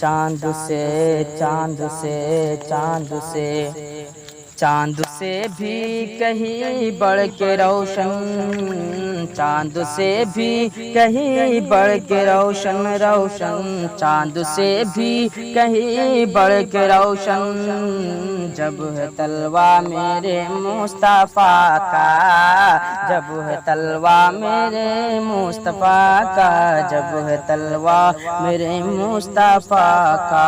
چاند سے چاند سے چاند سے چاند سے بھی کہیں بڑھ کے روشن، چاند سے بھی کہیں بڑھ کے روشن روشن، چاند سے بھی کہیں بڑھ کے روشن، جب ہے تلوہ میرے مصطفیٰ کا، جب ہے تلوہ میرے مصطفیٰ کا، جب ہے تلوہ میرے مصطفیٰ کا،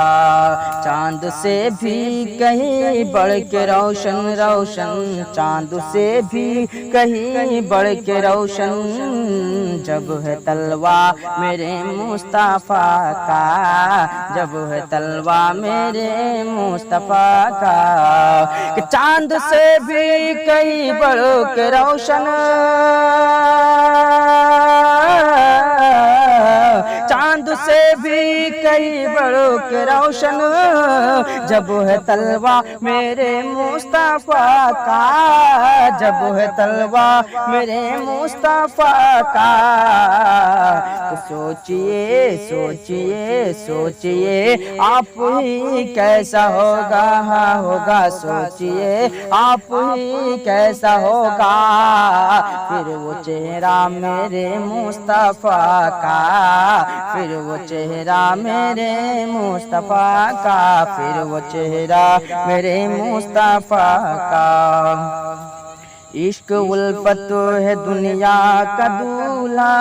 چاند سے بھی کہیں بڑھ کے روشن روشن، چاند سے بھی کہیں بڑھ کے روشن، جب ہے تلوہ میرے مصطفیٰ کا، جب ہے تلوہ میرے مصطفیٰ کا، کہ چاند سے بھی کہیں بڑھ کے روشن، چاند سے بھی کہیں بڑھ کے روشن، جب ہے تلوہ میرے مصطفیٰ کا، جب ہے تلوہ میرے مصطفیٰ کا، تو سوچئے سوچئے سوچئے آپ ہی کیسا ہوگا، ہوگا سوچئے آپ ہی کیسا ہوگا، پھر وہ چہرہ میرے مصطفیٰ کا، پھر وہ چہرہ میرے مصطفیٰ کا، پھر وہ چہرہ میرے مصطفیٰ کا، عشق الفت ہے دنیا کا دولہا،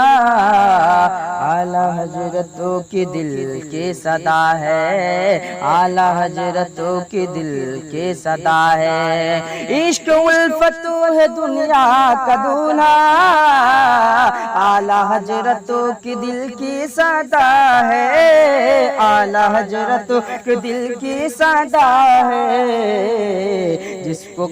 اعلیٰ حضرتوں کی دل کی صدا ہے، اعلیٰ حضرتوں کی دل کی صدا ہے، عشق الفت ہے دنیا کا دولہا، اعلیٰ حضرتوں کی دل کی صدا ہے، اعلیٰ حضرتوں کی دل کی صدا ہے، جس کو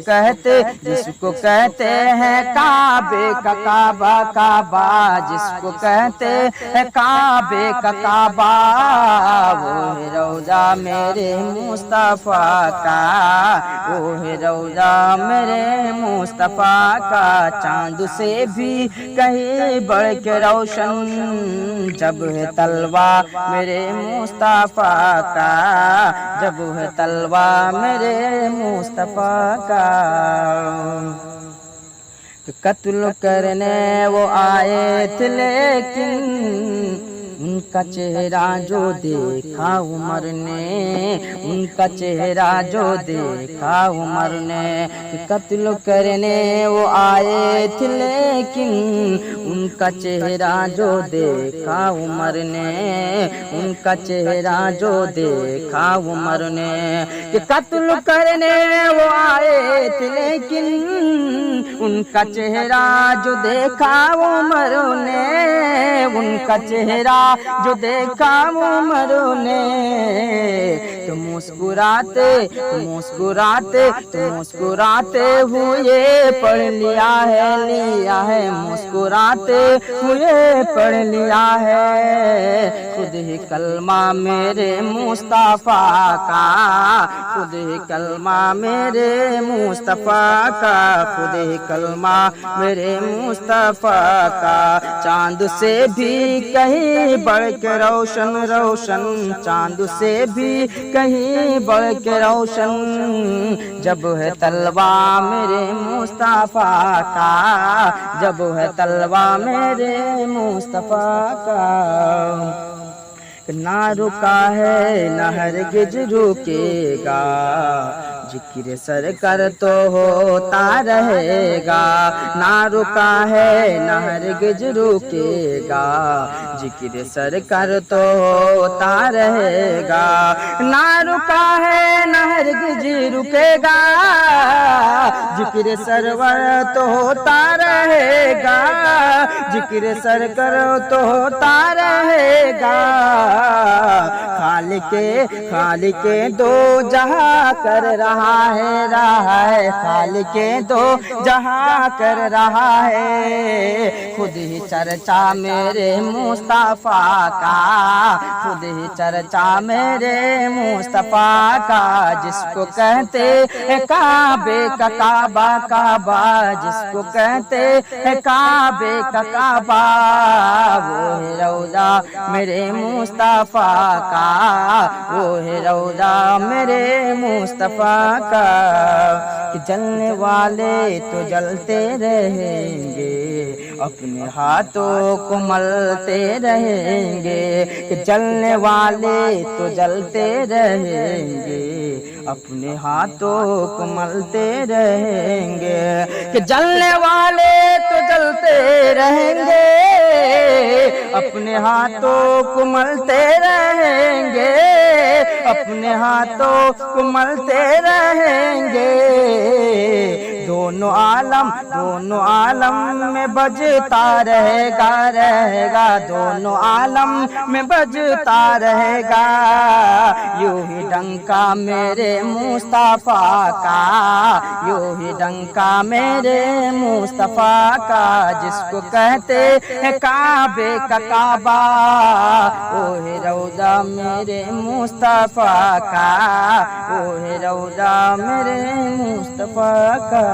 کہتے ہیں کعبے کا کعبہ کعبہ، جس کو کہتے ہیں کعبے کا کعبہ، وہ ہے روضہ میرے مصطفیٰ کا، وہ ہے روضہ میرے مصطفیٰ کا، چاند سے بھی کہیں بڑھ کے روشن، جب ہے تلوہ میرے مصطفیٰ کا، جب ہے تلوہ میرے مصطفیٰ کا، قتل کرنے وہ آئے تھے لیکن ان کا چہرہ جو دیکھا عمر نے، ان کا چہرہ جو دیکھا عمر نے، قتل کرنے وہ آئے تھے لیکن ان کا چہرہ جو دیکھا عمر نے، ان کا چہرہ جو دیکھا عمر نے، کہ قتل کرنے وہ آئے تھے لیکن ان کا چہرہ جو دیکھا عمر نے، ان کا چہرہ جو دیکھا عمر نے، تو مسکراتے مسکراتے مسکراتے ہوئے پڑھ لیا ہے، مسکراتے ہوئے پڑھ لیا ہے، خود ہی کلمہ میرے مصطفیٰ کا، خود ہی کلمہ میرے مصطفیٰ کا، خود ہی کلمہ میرے مصطفیٰ کا، چاند سے بھی کہیں بڑھ کے روشن روشن، چاند سے بھی کہیں بڑھ کے روشن، جب ہے تلوہ میرے مصطفیٰ کا، جب ہے تلوہ میرے مصطفیٰ کا، نہ رکا ہے نہ ہرگز رکے گا، ذکر سرکار تو ہوتا رہے گا، نہ رکا ہے نہ ہرگز رکے گا، ذکر سرکار تو ہوتا رہے گا، نہ رکا ہے نہ ہرگز رکے گا، ذکر سرور تو ہوتا رہے گا، ذکر سرکار تو ہوتا رہے گا، خالق دو جہاں کر رہا ہے، خالق دو جہاں کر رہا ہے، خود ہی چرچا میرے مصطفیٰ کا، خود ہی چرچا میرے مصطفیٰ کا، جس کو کہتے ہیں کعبے کا کعبہ، کعبہ جس کو کہتے ہیں کعبے کا کعبہ، وہ ہے روضہ میرے مصطفیٰ کا، وہ ہے روضہ میرے مصطفیٰ کا، کہ جلنے والے تو جلتے رہیں گے، اپنے ہاتھوں کو ملتے رہیں گے، کہ جلنے والے تو جلتے رہیں گے، اپنے ہاتھوں کو ملتے رہیں گے، کہ جلنے والے تو جلتے رہیں گے، اپنے ہاتھوں کو ملتے رہیں گے، اپنے ہاتھوں کو ملتے رہیں گے، دونوں عالم میں بجتا رہے گا، دونوں عالم میں بجتا رہے گا، یوں ہی ڈنکا میرے مصطفیٰ کا، یوں ہی ڈنکا میرے مصطفیٰ کا، جس کو کہتے ہیں کعبے کا کعبہ، وہ ہے روضہ میرے مصطفیٰ کا، وہ ہے روضہ میرے مصطفیٰ کا۔